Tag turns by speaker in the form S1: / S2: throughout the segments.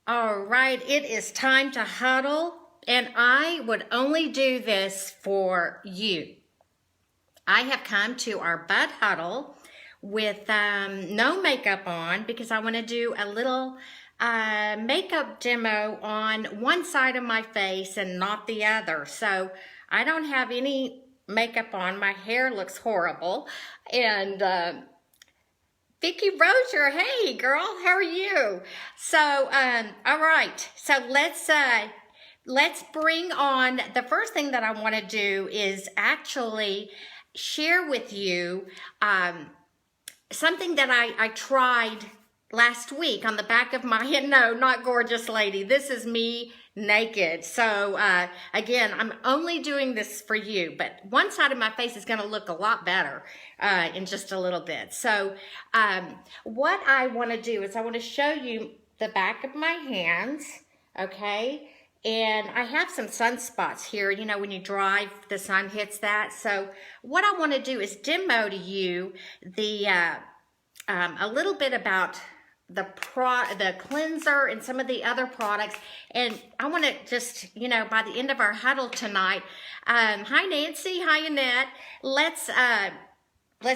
S1: All right, it is time to huddle, and I would only do this for you. I have come to our bud huddle with no makeup on because I want to do a little makeup demo on one side of my face and not the other. So I don't have any makeup on. My hair looks horrible. And Vicky Rozier, hey girl, how are you? So, all right, so let's bring on, the first thing that I want to do is actually share with you something that I tried last week on the back of my head. No, not gorgeous lady. This is me naked. So again, I'm only doing this for you, but one side of my face is going to look a lot better in just a little bit. So what I want to do is I want to show you the back of my hands, okay? And I have some sunspots here. You know, when you drive, the sun hits that. So what I want to do is demo to you the a little bit about the cleanser and some of the other products. And I want to just, you know, by the end of our huddle tonight, hi Nancy, hi Annette, let's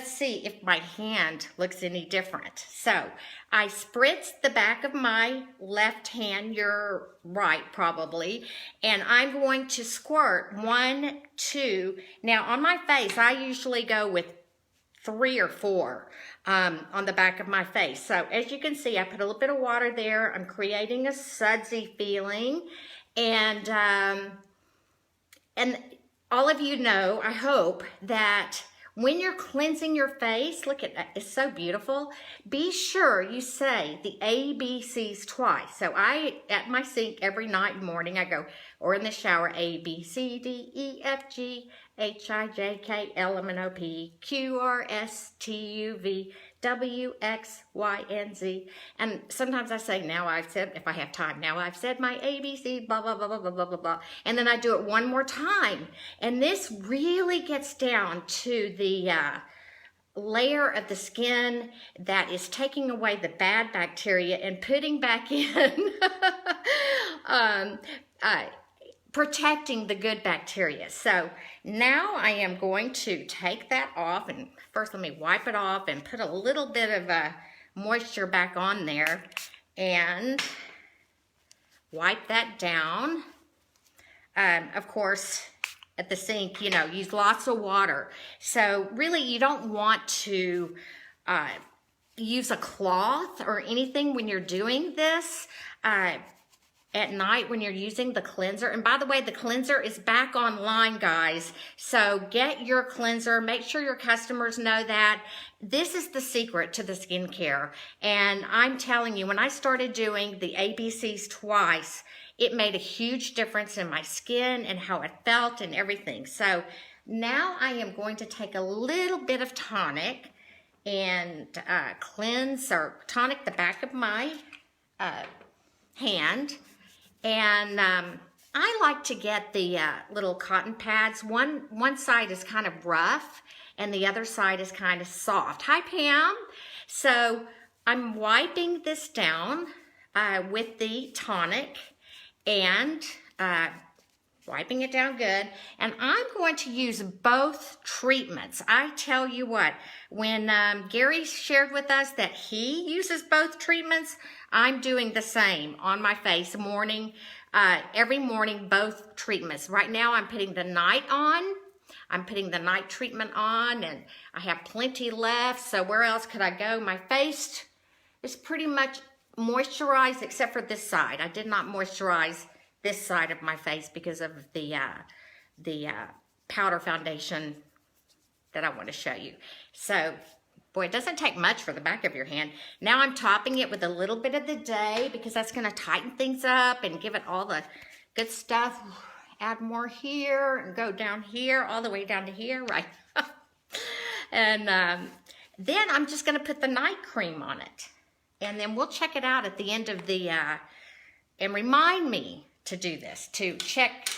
S1: see if my hand looks any different. So I spritzed the back of my left hand, your right probably, and I'm going to squirt 1, 2. Now on my face, I usually go with 3 or 4 on the back of my face. So as you can see, I put a little bit of water there. I'm creating a sudsy feeling. And all of you know, I hope, that when you're cleansing your face, look at that, it's so beautiful. Be sure you say the ABCs twice. So at my sink every night and morning, I go, or in the shower, A, B, C, D, E, F, G, H, I, J, K, L, M, N, O, P, Q, R, S, T, U, V, W, X, Y, and Z. And sometimes I say, if I have time, now I've said my ABC, blah, blah, blah, blah, blah, blah, blah, blah. And then I do it one more time. And this really gets down to the layer of the skin that is taking away the bad bacteria and putting back in protecting the good bacteria. So now I am going to take that off, and first let me wipe it off and put a little bit of moisture back on there and wipe that down. Of course, at the sink, you know, use lots of water. So really you don't want to use a cloth or anything when you're doing this at night when you're using the cleanser. And by the way, the cleanser is back online, guys. So get your cleanser. Make sure your customers know that. This is the secret to the skincare. And I'm telling you, when I started doing the ABCs twice, it made a huge difference in my skin and how it felt and everything. So now I am going to take a little bit of tonic and cleanse or tonic the back of my hand. And I like to get the little cotton pads. One side is kind of rough and the other side is kind of soft. Hi, Pam. So I'm wiping this down with the tonic and wiping it down good. And I'm going to use both treatments. I tell you what, when Gary shared with us that he uses both treatments, I'm doing the same on my face every morning, both treatments. Right now I'm putting the night on. I'm putting the night treatment on, and I have plenty left. So where else could I go? My face is pretty much moisturized except for this side. I did not moisturize this side of my face because of the powder foundation that I want to show you. So, boy, it doesn't take much for the back of your hand. Now I'm topping it with a little bit of the day because that's going to tighten things up and give it all the good stuff. Add more here and go down here, all the way down to here, right? And then I'm just going to put the night cream on it. And then we'll check it out at the end of the, and remind me to do this, to check,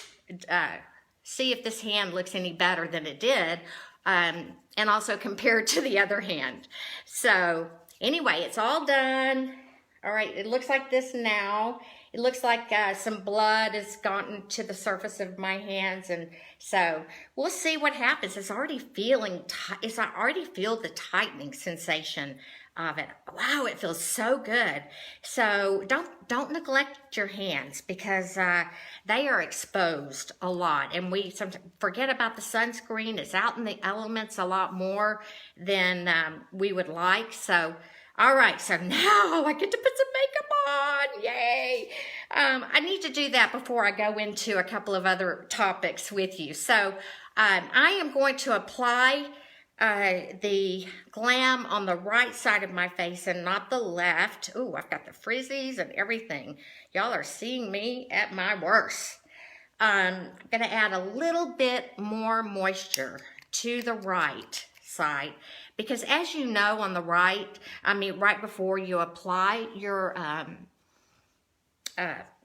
S1: see if this hand looks any better than it did, and also compare it to the other hand. So anyway, it's all done. All right, it looks like this now. it looks like some blood has gotten to the surface of my hands, and so we'll see what happens. It's already feeling, I already feel the tightening sensation of it. Wow, it feels so good. So don't neglect your hands, because they are exposed a lot, and we sometimes forget about the sunscreen. It's out in the elements a lot more than we would like. So all right, so now I get to put some makeup on. Yay! I need to do that before I go into a couple of other topics with you. So I am going to apply the Glam on the right side of my face and not the left. Ooh, I've got the frizzies and everything. Y'all are seeing me at my worst. I'm going to add a little bit more moisture to the right side, because as you know, on the right, right before you apply your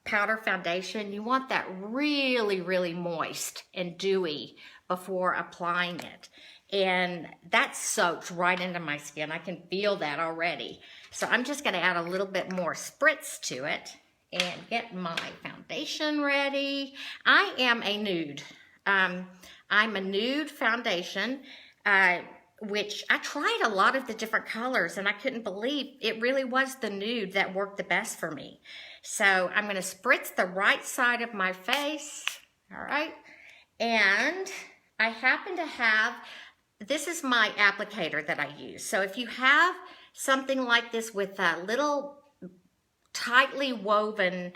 S1: powder foundation, you want that really, really moist and dewy before applying it. And that soaks right into my skin. I can feel that already. So I'm just going to add a little bit more spritz to it and get my foundation ready. I am a nude. I'm a nude foundation, which I tried a lot of the different colors, and I couldn't believe it really was the nude that worked the best for me. So I'm going to spritz the right side of my face. All right. And I happen to have, this is my applicator that I use. So if you have something like this with a little tightly woven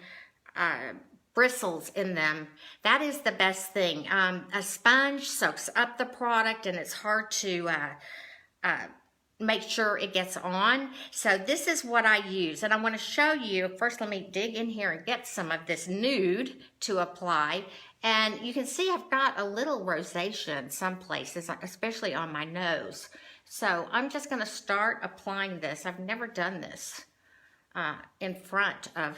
S1: bristles in them, that is the best thing. A sponge soaks up the product, and it's hard to make sure it gets on. So this is what I use, and I want to show you. First, let me dig in here and get some of this nude to apply. And you can see I've got a little rosacea in some places, especially on my nose. So I'm just going to start applying this. I've never done this in front of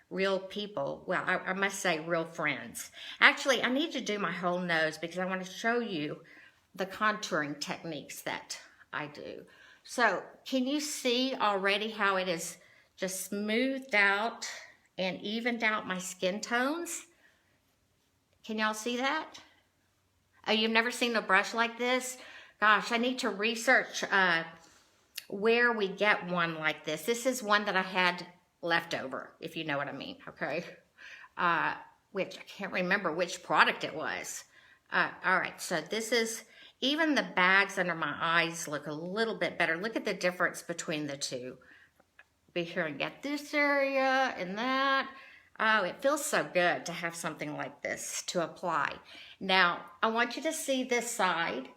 S1: real people. Well, I must say real friends. Actually, I need to do my whole nose, because I want to show you the contouring techniques that I do. So can you see already how it is just smoothed out and evened out my skin tones? Can y'all see that? Oh, you've never seen a brush like this? Gosh, I need to research where we get one like this. This is one that I had leftover, if you know what I mean, okay? Which I can't remember which product it was. All right, so this is, even the bags under my eyes look a little bit better. Look at the difference between the two. Be here and get this area and that. Oh, it feels so good to have something like this to apply. Now, I want you to see this side,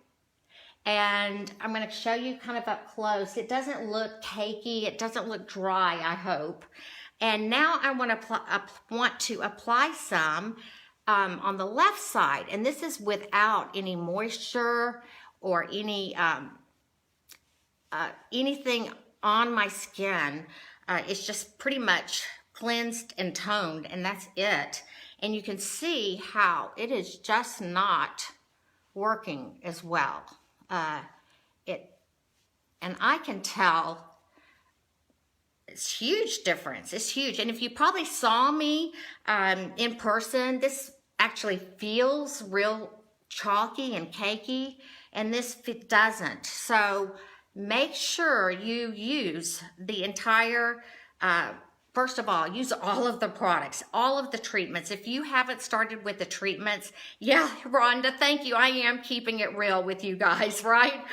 S1: and I'm going to show you kind of up close. It doesn't look cakey. It doesn't look dry, I hope. And now I want to apply some on the left side, and this is without any moisture or any anything on my skin. It's just pretty much cleansed and toned, and that's it. And you can see how it is just not working as well. And I can tell it's huge difference. It's huge. And if you probably saw me in person, this actually feels real chalky and cakey, and this doesn't. So make sure you use the entire first of all, use all of the products, all of the treatments. If you haven't started with the treatments, yeah, Rhonda, thank you. I am keeping it real with you guys, right?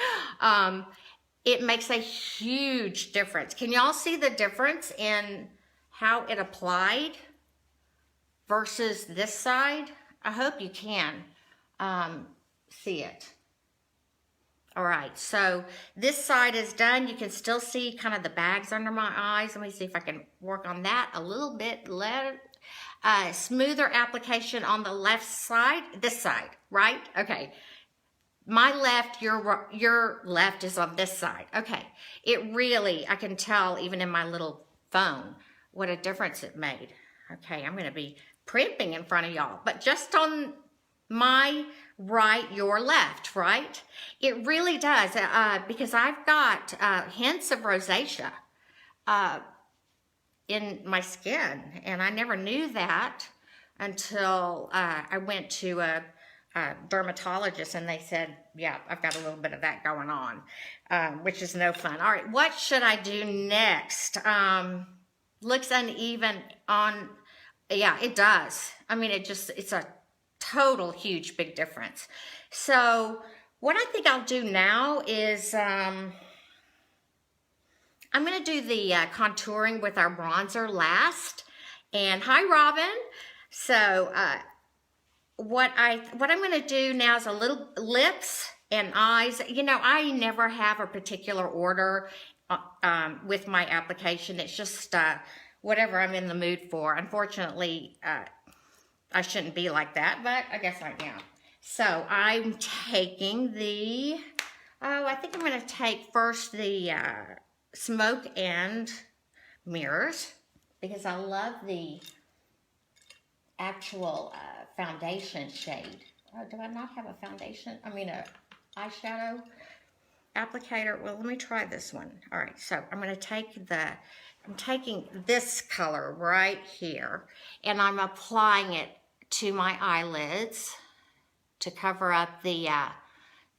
S1: It makes a huge difference. Can y'all see the difference in how it applied versus this side? I hope you can see it. All right, so this side is done. You can still see kind of the bags under my eyes. Let me see if I can work on that a little bit. Smoother application on the left side, this side, right? Okay, my left, your left is on this side. Okay, it really, I can tell even in my little phone what a difference it made. Okay, I'm gonna be primping in front of y'all, but just on my right, your left, right? It really does, because I've got hints of rosacea. in my skin, and I never knew that until I went to a dermatologist, and they said, yeah, I've got a little bit of that going on, which is no fun. All right, what should I do next? Looks uneven on, yeah, it does. I mean, it's a total huge big difference. So what I think I'll do now is I'm going to do the contouring with our bronzer last. And hi, Robin. So what I'm going to do now is a little lips and eyes. You know, I never have a particular order with my application. It's just whatever I'm in the mood for. Unfortunately, I shouldn't be like that, but I guess I am. So I'm taking the, I think I'm going to take first the Smoke and Mirrors, because I love the actual foundation shade. Do I not have a foundation? I mean, a eyeshadow applicator. Well, let me try this one. All right, so I'm going to take I'm taking this color right here, and I'm applying it to my eyelids to cover up the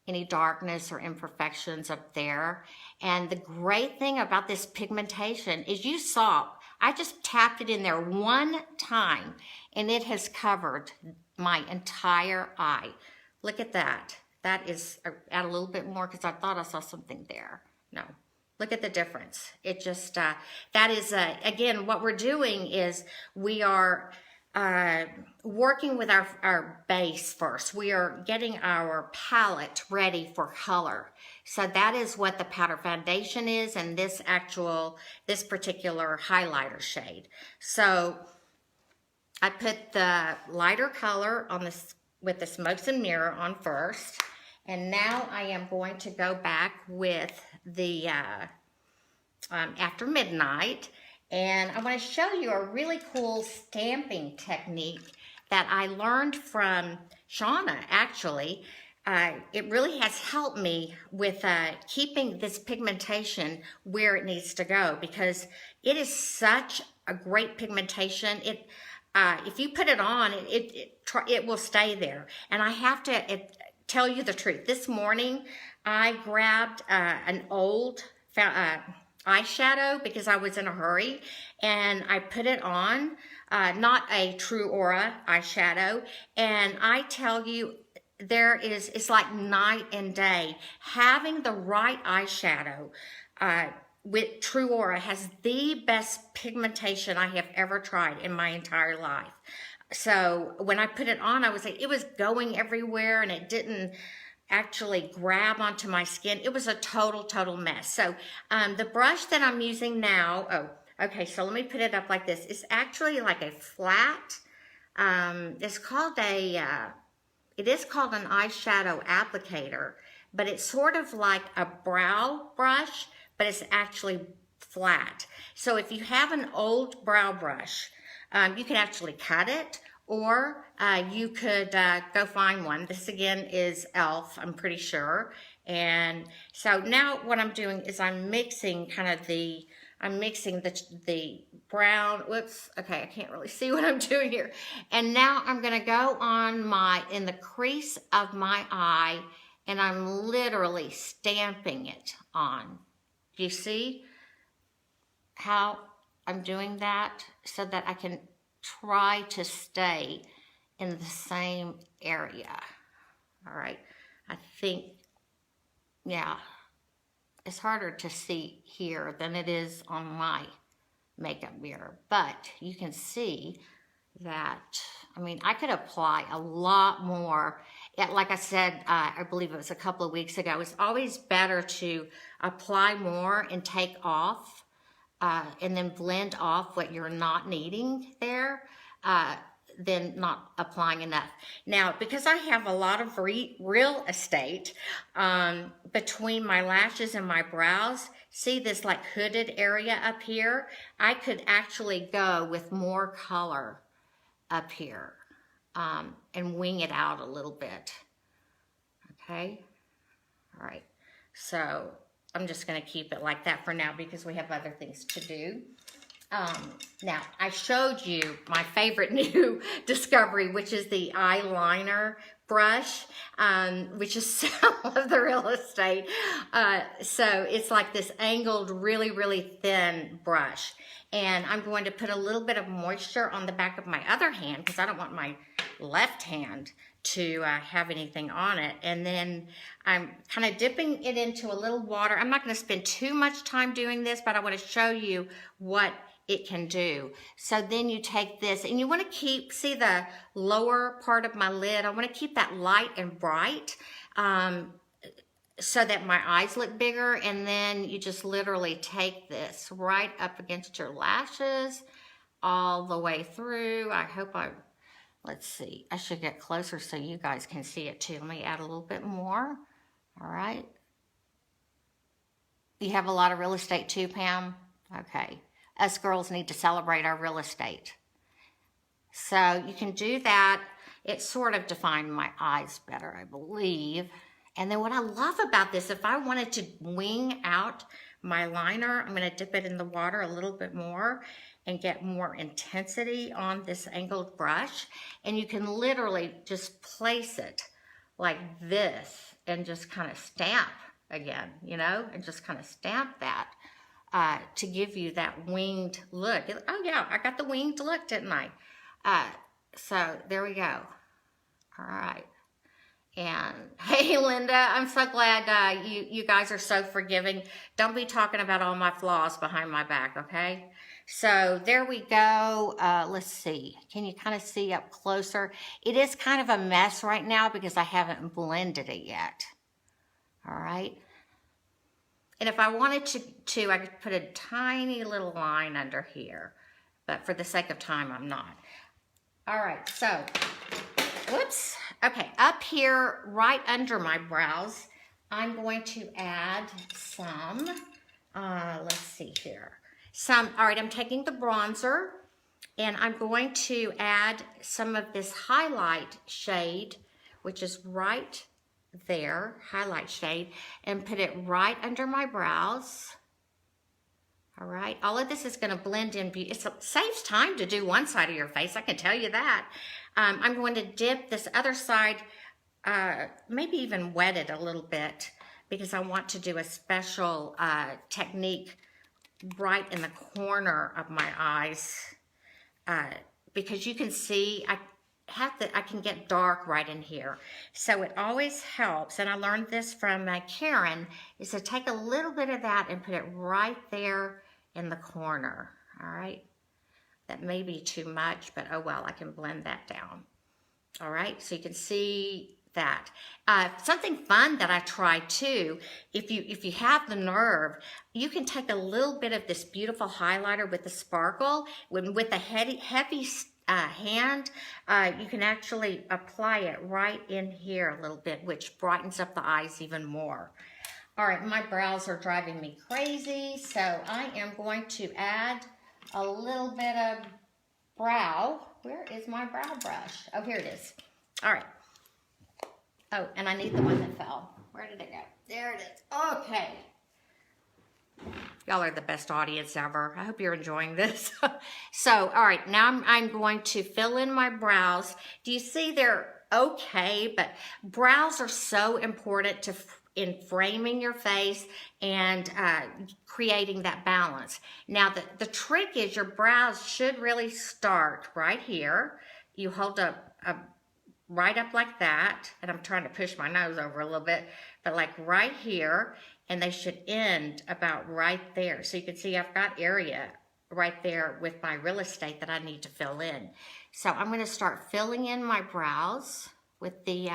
S1: any darkness or imperfections up there. And the great thing about this pigmentation is, you saw, I just tapped it in there one time and it has covered my entire eye. Look at that. That is, add a little bit more because I thought I saw something there. No, look at the difference. It just, that is, again, what we're doing is we are working with our base first. We are getting our palette ready for color. So that is what the powder foundation is, and this particular highlighter shade. So I put the lighter color on this with the Smokes and Mirror on first, and now I am going to go back with the After Midnight. And I want to show you a really cool stamping technique that I learned from Shauna, actually. It really has helped me with keeping this pigmentation where it needs to go, because it is such a great pigmentation. If you put it on, it will stay there. And I have to tell you the truth. This morning, I grabbed an old eyeshadow because I was in a hurry, and I put it on, not a TrūAura eyeshadow, and I tell you, it's like night and day. Having the right eyeshadow with TrūAura has the best pigmentation I have ever tried in my entire life. So when I put it on, I was like, it was going everywhere, and it didn't actually grab onto my skin. It was a total mess. So the brush that I'm using now, okay, so let me put it up like this. It's actually like a flat, it is called an eyeshadow applicator, but it's sort of like a brow brush, but it's actually flat. So if you have an old brow brush, you can actually cut it, or you could go find one. This again is e.l.f., I'm pretty sure. And so now what I'm doing is I'm mixing the brown, whoops, okay, I can't really see what I'm doing here. And now I'm gonna go on in the crease of my eye, and I'm literally stamping it on. Do you see how I'm doing that? So that I can try to stay in the same area. All right, I think, yeah, it's harder to see here than it is on my makeup mirror, but you can see that, I mean, I could apply a lot more. Like I said, I believe it was a couple of weeks ago, it's always better to apply more and take off, and then blend off what you're not needing there, than not applying enough. Now, because I have a lot of real estate between my lashes and my brows, see this like hooded area up here? I could actually go with more color up here and wing it out a little bit. Okay? All right. So I'm just going to keep it like that for now because we have other things to do. Now, I showed you my favorite new discovery, which is the eyeliner brush, which is some of the real estate. So it's like this angled, really, really thin brush. And I'm going to put a little bit of moisture on the back of my other hand because I don't want my left hand to have anything on it. And then I'm kind of dipping it into a little water. I'm not going to spend too much time doing this, but I want to show you what it can do. So then you take this and you want to keep, see the lower part of my lid? I want to keep that light and bright so that my eyes look bigger. And then you just literally take this right up against your lashes all the way through. I hope let's see, I should get closer so you guys can see it too. Let me add a little bit more. All right. You have a lot of real estate too, Pam? Okay. Us girls need to celebrate our real estate. So you can do that. It sort of defined my eyes better, I believe. And then what I love about this, if I wanted to wing out my liner, I'm going to dip it in the water a little bit more and get more intensity on this angled brush. And you can literally just place it like this and just kind of stamp again, you know, and just kind of stamp that. To give you that winged look. Oh yeah, I got the winged look, didn't I? So there we go. All right. And hey, Linda, I'm so glad you guys are so forgiving. Don't be talking about all my flaws behind my back, okay? So there we go. Let's see. Can you kind of see up closer? It is kind of a mess right now because I haven't blended it yet. All right. And if I wanted to, I could put a tiny little line under here. But for the sake of time, I'm not. All right, so, whoops. Okay, up here, right under my brows, I'm going to add some, let's see here. All right, I'm taking the bronzer, and I'm going to add some of this highlight shade, which is right there, highlight shade, and put it right under my brows. All right, all of this is going to blend in. It saves time to do one side of your face, I can tell you that. I'm going to dip this other side, maybe even wet it a little bit, because I want to do a special technique right in the corner of my eyes, because you can see I can get dark right in here. So it always helps, and I learned this from Karen, is to take a little bit of that and put it right there in the corner. All right, that may be too much, but oh well, I can blend that down. All right, so you can see that. Something fun that I tried too, if you have the nerve, you can take a little bit of this beautiful highlighter with the sparkle, with a heavy hand, you can actually apply it right in here a little bit, which brightens up the eyes even more. All right, my brows are driving me crazy, so I am going to add a little bit of brow. Where is my brow brush? Oh, here it is. All right. Oh, and I need the one that fell. Where did it go? There it is. Okay. Y'all are the best audience ever. I hope you're enjoying this. So, all right, now I'm going to fill in my brows. Do you see they're okay? But brows are so important in framing your face and creating that balance. Now, the trick is your brows should really start right here. You hold up right up like that, and I'm trying to push my nose over a little bit, but like right here, and they should end about right there. So you can see I've got area right there with my real estate that I need to fill in. So I'm going to start filling in my brows with the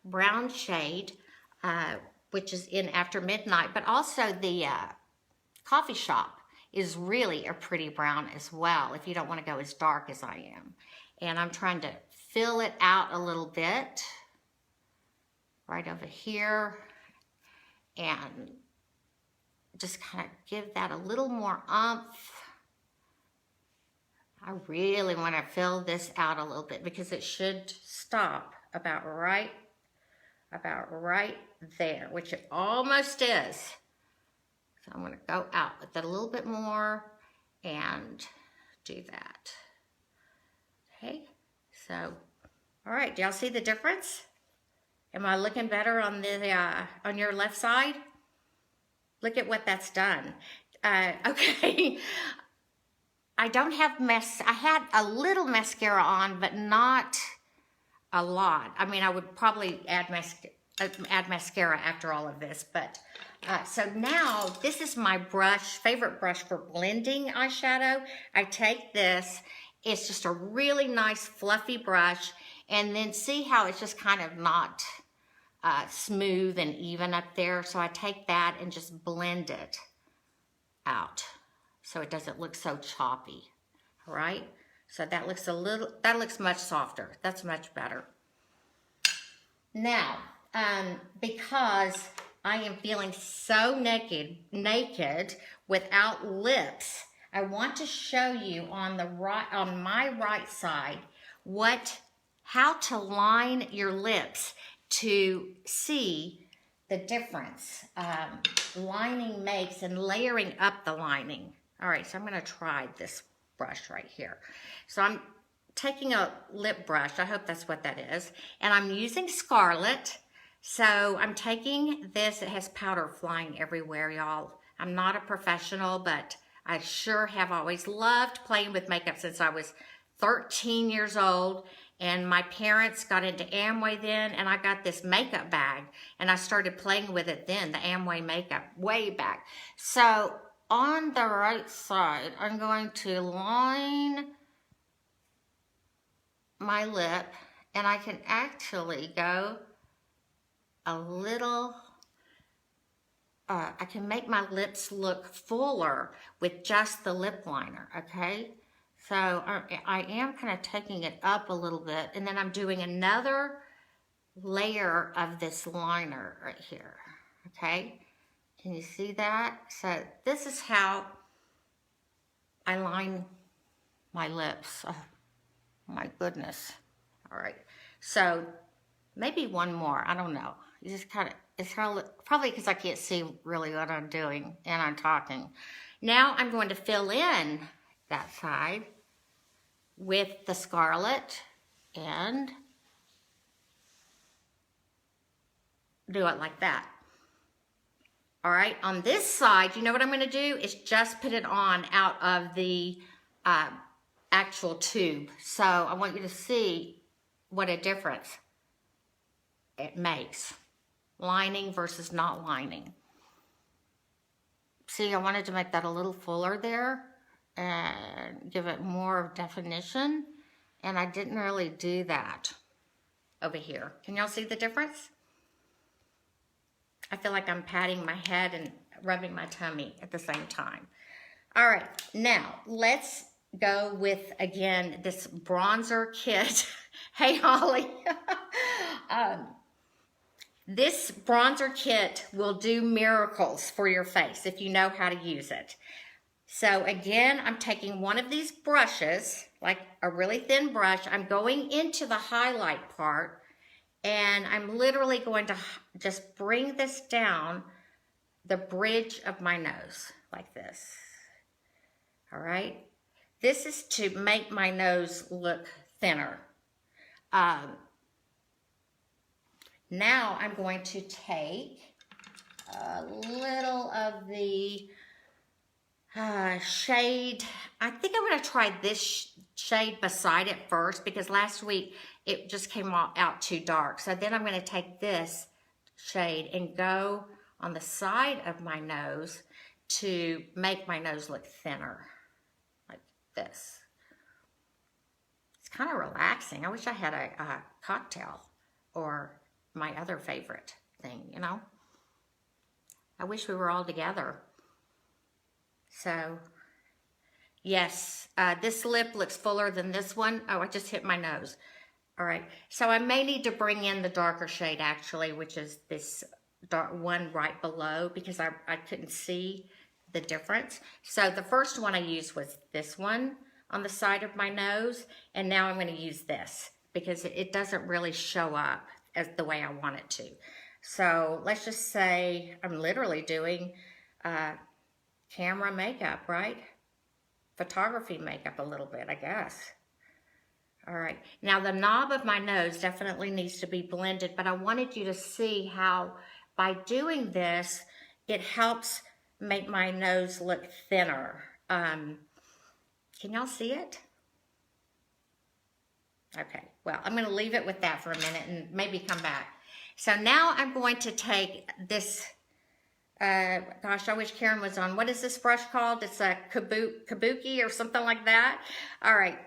S1: brown shade, which is in After Midnight, but also the Coffee Shop is really a pretty brown as well, if you don't want to go as dark as I am. And I'm trying to fill it out a little bit right over here and just kind of give that a little more oomph. I really want to fill this out a little bit because it should stop about right there, which it almost is. So I'm going to go out with it a little bit more and do that. Okay, so, all right, do y'all see the difference? Am I looking better on the on your left side? Look at what that's done. Okay, I don't have I had a little mascara on, but not a lot. I mean, I would probably add mascara after all of this, but so now this is my favorite brush for blending eyeshadow. I take this, it's just a really nice fluffy brush, and then see how it's just kind of not smooth and even up there. So I take that and just blend it out so it doesn't look so choppy. All right, so that looks much softer. That's much better. Now, because I am feeling so naked without lips, I want to show you on my right side how to line your lips to see the difference lining makes and layering up the lining. All right, so I'm going to try this brush right here. So I'm taking a lip brush, I hope that's what that is, and I'm using Scarlet. So I'm taking this, it has powder flying everywhere, y'all. I'm not a professional, but I sure have always loved playing with makeup since I was 13 years old, and my parents got into Amway then, and I got this makeup bag, and I started playing with it then, the Amway makeup, way back. So on the right side, I'm going to line my lip, and I can actually go a little, I can make my lips look fuller with just the lip liner, okay? So I am kind of taking it up a little bit, and then I'm doing another layer of this liner right here, okay? Can you see that? So this is how I line my lips. Oh my goodness. All right, so maybe one more, I don't know. You just kind of, it's probably because I can't see really what I'm doing and I'm talking. Now I'm going to fill in that side with the Scarlet and do it like that. All right, on this side, you know what I'm going to do is just put it on out of the actual tube. So I want you to see what a difference it makes. Lining versus not lining. See, I wanted to make that a little fuller there and give it more definition, and I didn't really do that over here. Can y'all see the difference? I feel like I'm patting my head and rubbing my tummy at the same time. All right, now let's go with, again, this bronzer kit. Hey, Holly. This bronzer kit will do miracles for your face if you know how to use it. So again, I'm taking one of these brushes, like a really thin brush. I'm going into the highlight part, and I'm literally going to just bring this down the bridge of my nose, like this. All right? This is to make my nose look thinner. Now I'm going to take a little of the shade. I think I'm going to try this shade beside it first, because last week it just came out too dark. So then I'm going to take this shade and go on the side of my nose to make my nose look thinner, like this. It's kind of relaxing. I wish I had a cocktail or my other favorite thing, you know. I wish we were all together. So, yes, this lip looks fuller than this one. Oh, I just hit my nose. All right, so I may need to bring in the darker shade actually, which is this dark one right below, because I couldn't see the difference. So the first one I used was this one on the side of my nose, and now I'm going to use this because it doesn't really show up as the way I want it to. So let's just say I'm literally doing camera makeup, right? photography makeup a little bit, I guess. All right, now the knob of my nose definitely needs to be blended, but I wanted you to see how by doing this, it helps make my nose look thinner. Can y'all see it? Okay, well, I'm gonna leave it with that for a minute and maybe come back. So now I'm going to take this, gosh, I wish Karen was on. What is this brush called? It's a kabuki or something like that. All right,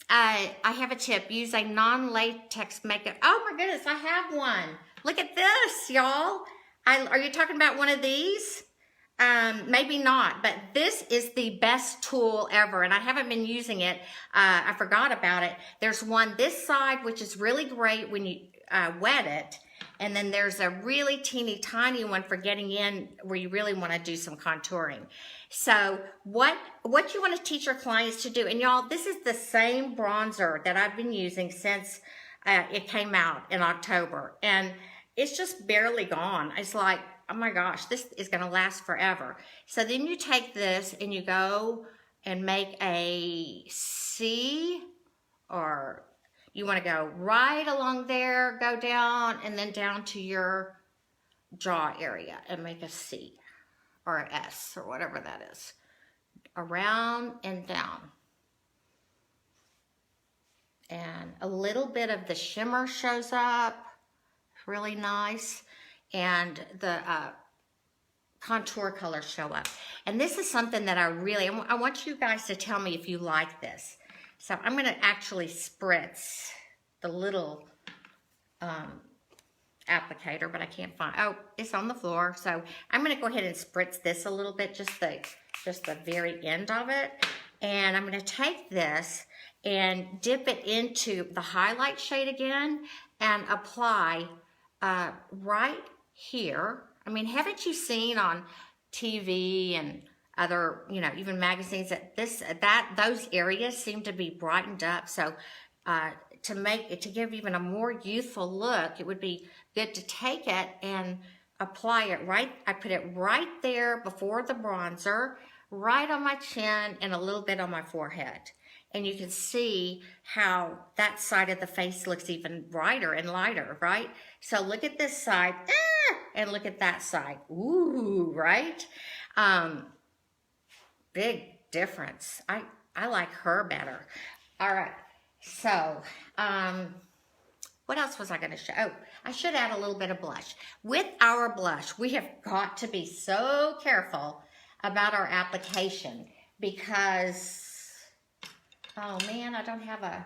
S1: I have a tip. Use a non-latex makeup. Oh my goodness, I have one. Look at this, y'all. Are you talking about one of these? Maybe not, but this is the best tool ever, and I haven't been using it. I forgot about it. There's one this side, which is really great when you wet it, and then there's a really teeny tiny one for getting in where you really want to do some contouring. So what you want to teach your clients to do, and y'all, this is the same bronzer that I've been using since it came out in October, and it's just barely gone. It's like, oh my gosh, this is gonna last forever. So then you take this and you go and make a C, or you wanna go right along there, go down, and then down to your jaw area and make a C or an S or whatever that is. Around and down. And a little bit of the shimmer shows up, really nice. And the contour colors show up. And this is something that I want you guys to tell me if you like this. So I'm gonna actually spritz the little applicator, but I can't find, oh, it's on the floor. So I'm gonna go ahead and spritz this a little bit, just the very end of it. And I'm gonna take this and dip it into the highlight shade again and apply right here. I mean, haven't you seen on TV and other, you know, even magazines that those areas seem to be brightened up? So to give even a more youthful look, it would be good to take it and apply it right. I put it right there before the bronzer, right on my chin and a little bit on my forehead. And you can see how that side of the face looks even brighter and lighter, right? So look at this side, and look at that side. Ooh, right? Big difference. I like her better. All right, so what else was I gonna show? Oh, I should add a little bit of blush. With our blush, we have got to be so careful about our application because, oh man, I don't have a,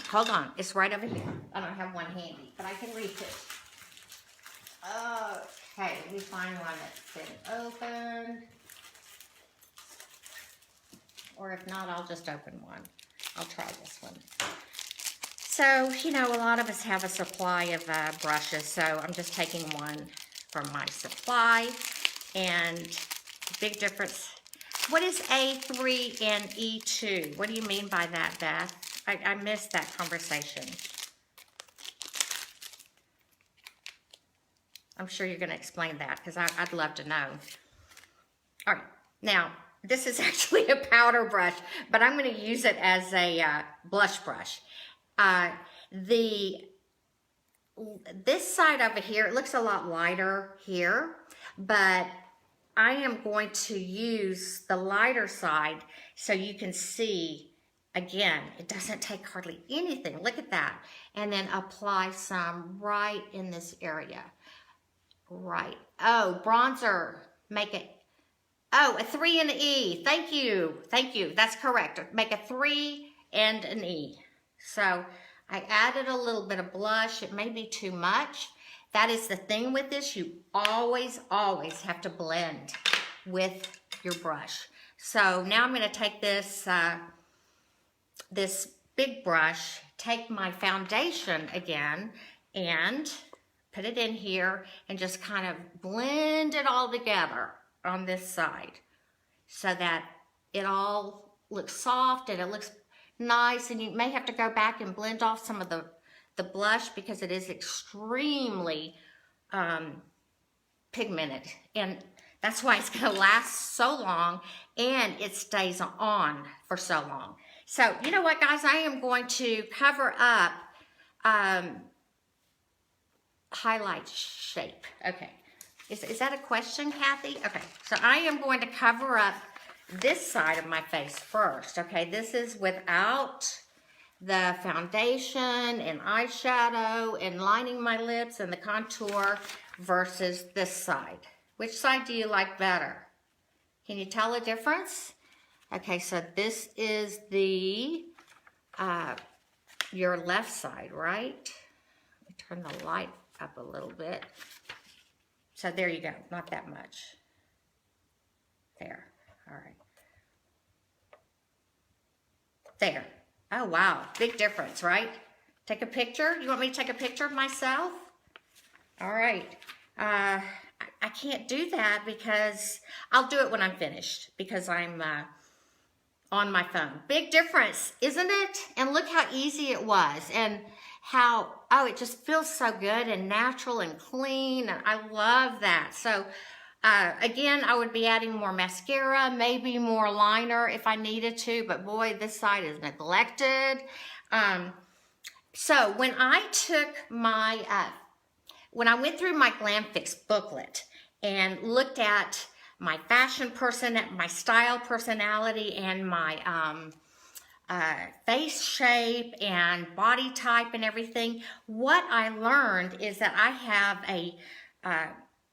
S1: hold on, it's right over here. I don't have one handy, but I can reach it. Okay, let me find one that's been opened. Or if not, I'll just open one. I'll try this one. So, you know, a lot of us have a supply of brushes, so I'm just taking one from my supply. And big difference. What is A3 and E2? What do you mean by that, Beth? I missed that conversation. I'm sure you're going to explain that because I'd love to know. All right, now this is actually a powder brush, but I'm going to use it as a blush brush. This side over here, it looks a lot lighter here, but I am going to use the lighter side so you can see, again, it doesn't take hardly anything. Look at that. And then apply some right in this area. Right. Oh, bronzer. Make it. Oh, a 3 and an E. Thank you. Thank you. That's correct. Make a 3 and an E. So I added a little bit of blush. It may be too much. That is the thing with this. You always, always have to blend with your brush. So now I'm going to take this, this big brush, take my foundation again, and put it in here and just kind of blend it all together on this side so that it all looks soft and it looks nice. And you may have to go back and blend off some of the blush because it is extremely pigmented. And That's why it's going to last so long and it stays on for so long. So, you know what, guys? I am going to cover up highlight shape. Okay. Is that a question, Kathy? Okay. So I am going to cover up this side of my face first. Okay. This is without the foundation and eyeshadow and lining my lips and the contour versus this side. Which side do you like better? Can you tell a difference? Okay, so this is the your left side, right? Let me turn the light up a little bit. So there you go, not that much. There, all right. There. Oh, wow, big difference, right? Take a picture? You want me to take a picture of myself? All right. I can't do that because I'll do it when I'm finished because I'm on my phone. Big difference, isn't it? And look how easy it was and how, oh, it just feels so good and natural and clean. And I love that. So again, I would be adding more mascara, maybe more liner if I needed to, but boy, this side is neglected. So when I took my, when I went through my Glam Fix booklet and looked at my fashion person, my style personality, and my face shape and body type and everything, what I learned is that I have a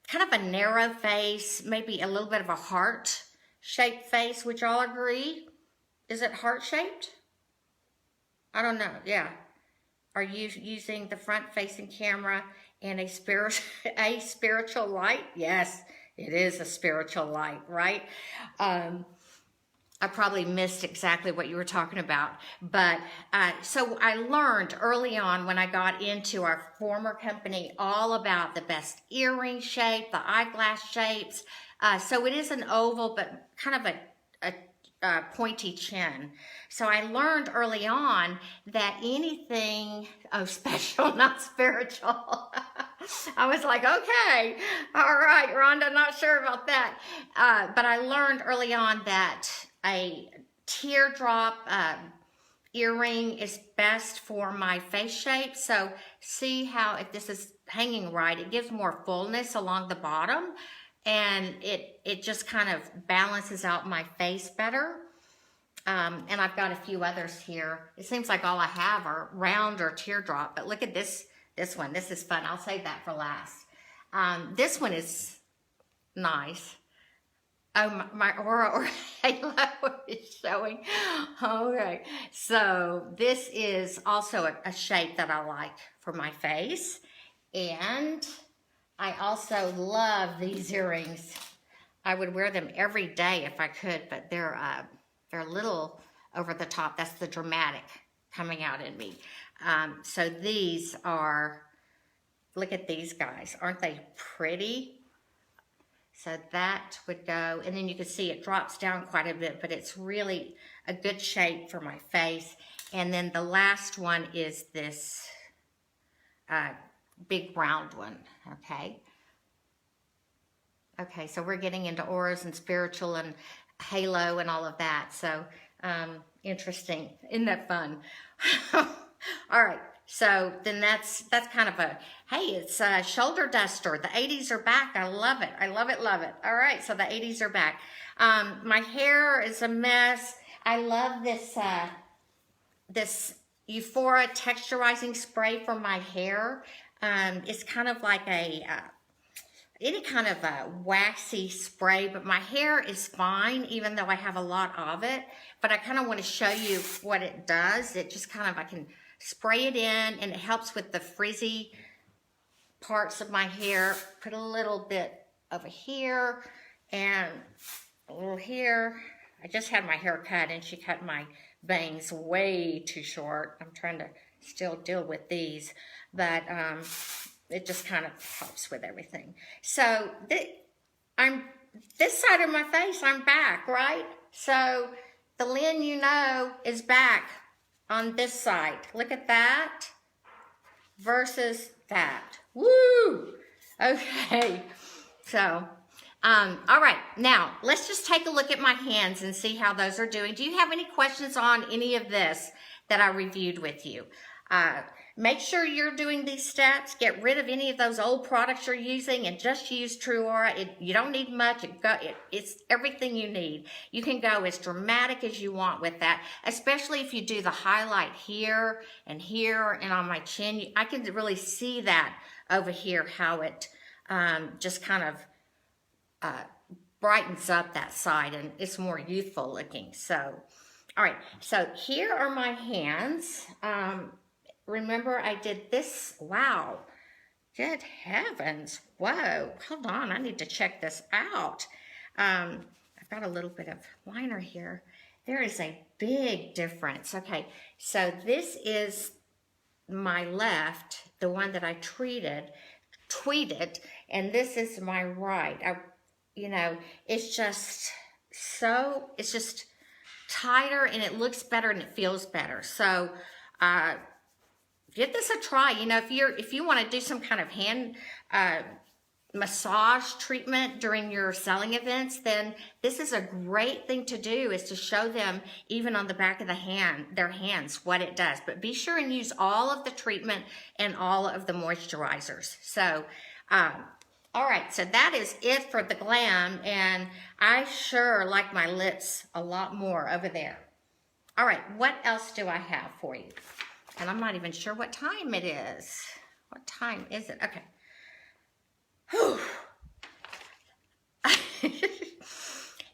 S1: kind of a narrow face, maybe a little bit of a heart-shaped face. Would y'all agree? Is it heart-shaped? I don't know. Yeah. Are you using the front-facing camera and a spiritual light? Yes, it is a spiritual light, right? I probably missed exactly what you were talking about. But so I learned early on when I got into our former company all about the best earring shape, the eyeglass shapes. So it is an oval, but kind of a pointy chin. So I learned early on that anything, oh, special, not spiritual. I was like, okay, all right, Rhonda, not sure about that. But I learned early on that a teardrop earring is best for my face shape. So see how if this is hanging right, it gives more fullness along the bottom and it just kind of balances out my face better. And I've got a few others here. It seems like all I have are round or teardrop, but look at this one. This is fun. I'll save that for last. This one is nice. Oh, my aura halo is showing. Okay, so this is also a shape that I like for my face. And I also love these earrings. I would wear them every day if I could, but they're a little over the top. That's the dramatic coming out in me. So these are, look at these guys. Aren't they pretty? So that would go, and then you can see it drops down quite a bit, but it's really a good shape for my face. And then the last one is this big round one, okay? Okay, so we're getting into auras and spiritual and halo and all of that. So interesting. Isn't that fun? All right. So then that's kind of a, hey, it's a shoulder duster. The 80s are back. I love it. I love it, love it. All right, so the 80s are back. My hair is a mess. I love this this TrūAura texturizing spray for my hair. It's kind of like a any kind of a waxy spray, but my hair is fine, even though I have a lot of it. But I kind of want to show you what it does. It just kind of, I can spray it in, and it helps with the frizzy parts of my hair. Put a little bit over here and a little here. I just had my hair cut, and she cut my bangs way too short. I'm trying to still deal with these, but it just kind of helps with everything. So this side of my face, I'm back, right? So the Lynn you know is back on this side. Look at that versus that. Woo! Okay, so All right, now let's just take a look at my hands and see how those are doing. Do you have any questions on any of this that I reviewed with you? Make sure you're doing these steps. Get rid of any of those old products you're using and just use TrūAura. You don't need much. It's everything you need. You can go as dramatic as you want with that, especially if you do the highlight here and on my chin. I can really see that over here, how it just kind of brightens up that side and it's more youthful looking. So, all right, so here are my hands. Remember I did this, wow, good heavens, whoa, hold on, I need to check this out. I've got a little bit of liner here. There is a big difference. Okay, so this is my left, the one that I tweeted, and this is my right. You know, it's just tighter and it looks better and it feels better. So, give this a try. You know, if you want to do some kind of hand massage treatment during your selling events, then this is a great thing to do, is to show them even on the back of their hands what it does. But be sure and use all of the treatment and all of the moisturizers. So, all right, so that is it for the Glam, and I sure like my lips a lot more over there. All right, what else do I have for you? And I'm not even sure what time it is. What time is it? Okay. Whew.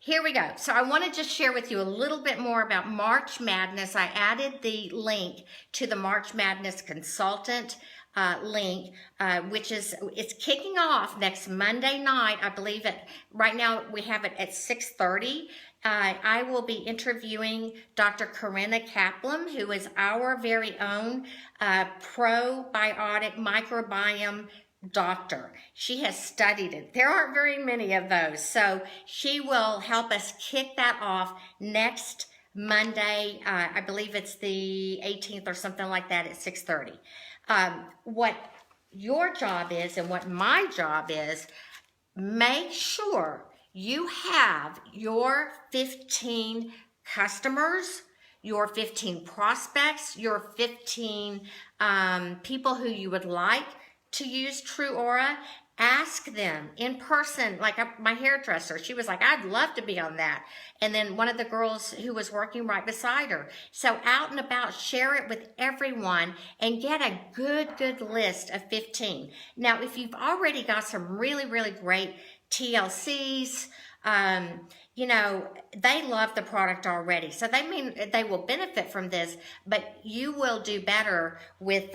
S1: Here we go. So I want to just share with you a little bit more about March Madness. I added the link to the March Madness consultant link, it's kicking off next Monday night. I believe right now we have it at 6:30. I will be interviewing Dr. Corinna Kaplan, who is our very own probiotic microbiome doctor. She has studied it. There aren't very many of those. So she will help us kick that off next Monday. I believe it's the 18th or something like that at 6:30. What your job is and what my job is, make sure you have your 15 customers, your 15 prospects, your 15 people who you would like to use TrūAura. Ask them in person, like my hairdresser. She was like, I'd love to be on that. And then one of the girls who was working right beside her. So out and about, share it with everyone and get a good list of 15. Now, if you've already got some really, really great TLCs, you know, they love the product already. So they will benefit from this, but you will do better with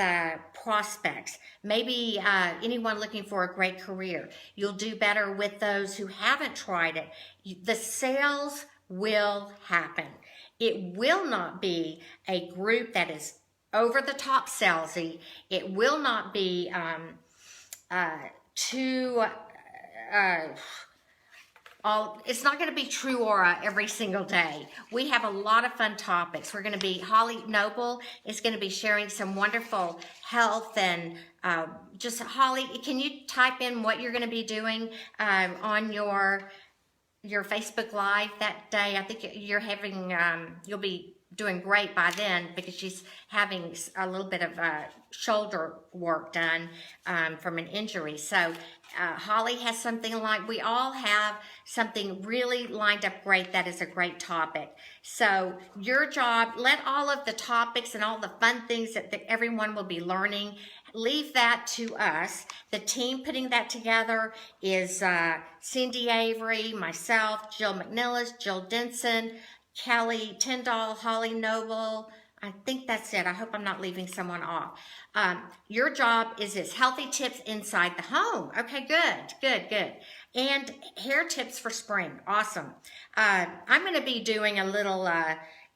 S1: prospects. Maybe anyone looking for a great career. You'll do better with those who haven't tried it. The sales will happen. It will not be a group that is over the top salesy. It will not be it's not going to be TrūAura every single day. We have a lot of fun topics. We're going to be, Holly Noble is going to be sharing some wonderful health and just, Holly, can you type in what you're going to be doing on your Facebook Live that day? I think you're having, you'll be doing great by then because she's having a little bit of shoulder work done from an injury. So Holly has something like, we all have something really lined up great. That is a great topic. So your job, let all of the topics and all the fun things that everyone will be learning, leave that to us. The team putting that together is Cindy Avery, myself, Jill McNillis, Jill Denson, Kelly Tyndall, Holly Noble. I think that's it. I hope I'm not leaving someone off. Your job is this, healthy tips inside the home. Okay, good. And hair tips for spring. Awesome. I'm going to be doing a little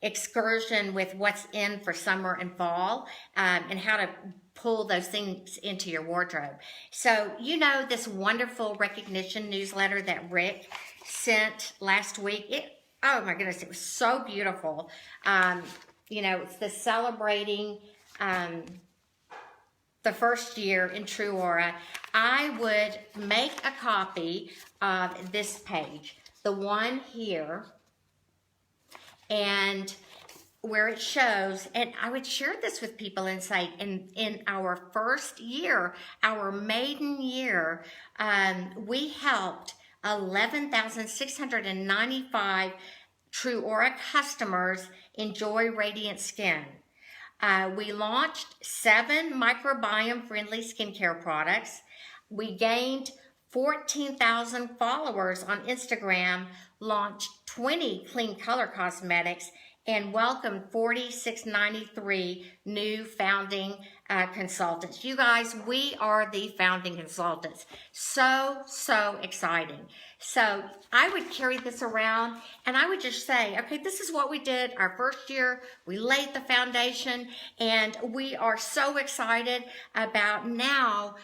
S1: excursion with what's in for summer and fall and how to pull those things into your wardrobe. So, you know, this wonderful recognition newsletter that Rick sent last week, oh my goodness, it was so beautiful. You know, it's the celebrating the first year in TrūAura, I would make a copy of this page, the one here, and where it shows, and I would share this with people and say, in our first year, our maiden year, we helped 11,695 TrūAura customers enjoy radiant skin. We launched 7 microbiome-friendly skincare products. We gained 14,000 followers on Instagram, launched 20 clean color cosmetics, and welcomed 4,693 new founding consultants. You guys, we are the founding consultants. So exciting. So I would carry this around and I would just say, okay, this is what we did our first year. We laid the foundation and we are so excited about now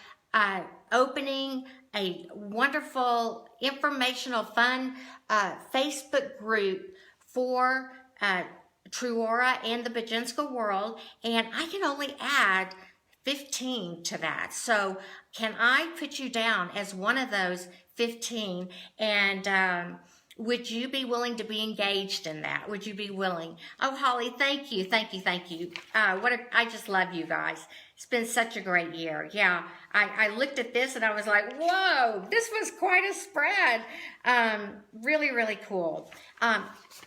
S1: opening a wonderful, informational, fun Facebook group for TrūAura and the Bajinska world, and I can only add 15 to that. So can I put you down as one of those 15? And would you be willing to be engaged in that? Would you be willing? Oh, Holly, thank you. I just love you guys. It's been such a great year. Yeah, I looked at this and I was like, whoa, this was quite a spread. Really cool.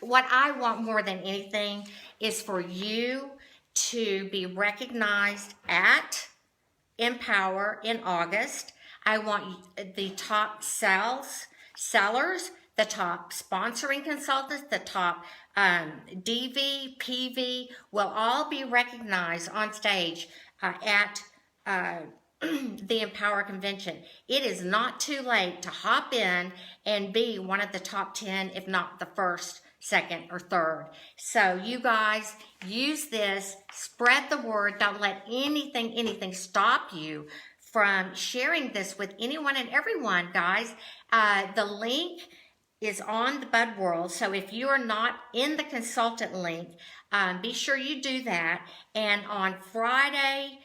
S1: What I want more than anything is for you to be recognized at Empower in August. I want the top sellers, the top sponsoring consultants, the top DV, PV will all be recognized on stage at the Empower Convention. It is not too late to hop in and be one of the top 10, if not the first, second, or third. So you guys, use this, spread the word. Don't let anything stop you from sharing this with anyone and everyone, guys. The link is on the Bud World, so if you are not in the consultant link, be sure you do that. And on Friday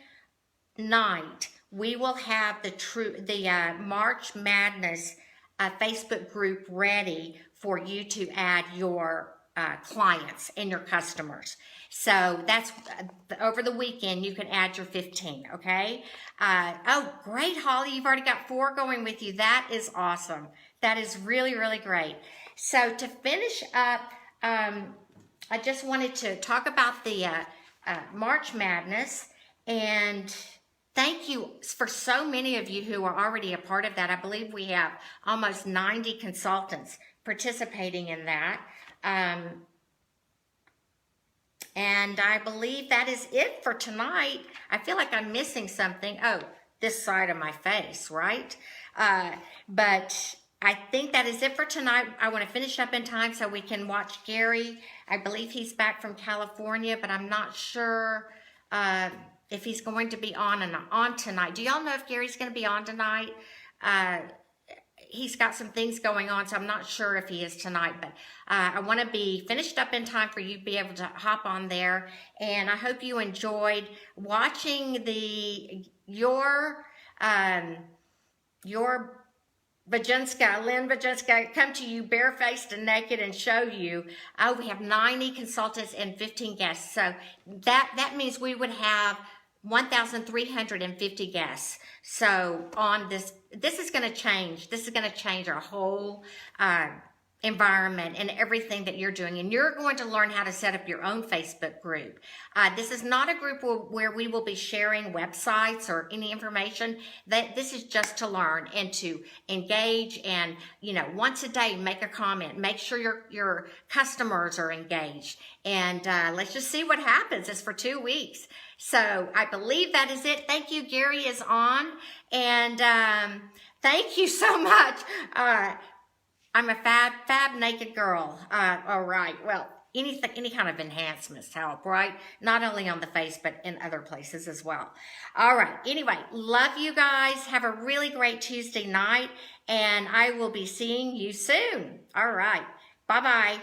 S1: night, we will have the March Madness Facebook group ready for you to add your clients and your customers. So that's over the weekend. You can add your 15. Okay. Oh, great, Holly! You've already got 4 going with you. That is awesome. That is really great. So to finish up, I just wanted to talk about the March Madness, and thank you for so many of you who are already a part of that. I believe we have almost 90 consultants participating in that. And I believe that is it for tonight. I feel like I'm missing something. Oh, this side of my face, right? But I think that is it for tonight. I want to finish up in time so we can watch Gary. I believe he's back from California, but I'm not sure if he's going to be on tonight. Do y'all know if Gary's going to be on tonight? He's got some things going on, so I'm not sure if he is tonight, but I want to be finished up in time for you to be able to hop on there. And I hope you enjoyed watching your Bajinska, Lynn Bajinska, come to you barefaced and naked and show you. Oh, we have 90 consultants and 15 guests. So that means we would have 1,350 guests. So on this is going to change. This is going to change our whole environment and everything that you're doing. And you're going to learn how to set up your own Facebook group. This is not a group where we will be sharing websites or any information. This is just to learn and to engage, and once a day make a comment. Make sure your customers are engaged, and let's just see what happens. It's for 2 weeks. So I believe that is it. Thank you. Gary is on, and thank you so much. I'm a fab naked girl. All right. Well, any kind of enhancements help, right? Not only on the face, but in other places as well. All right. Anyway, love you guys. Have a really great Tuesday night, and I will be seeing you soon. All right. Bye-bye.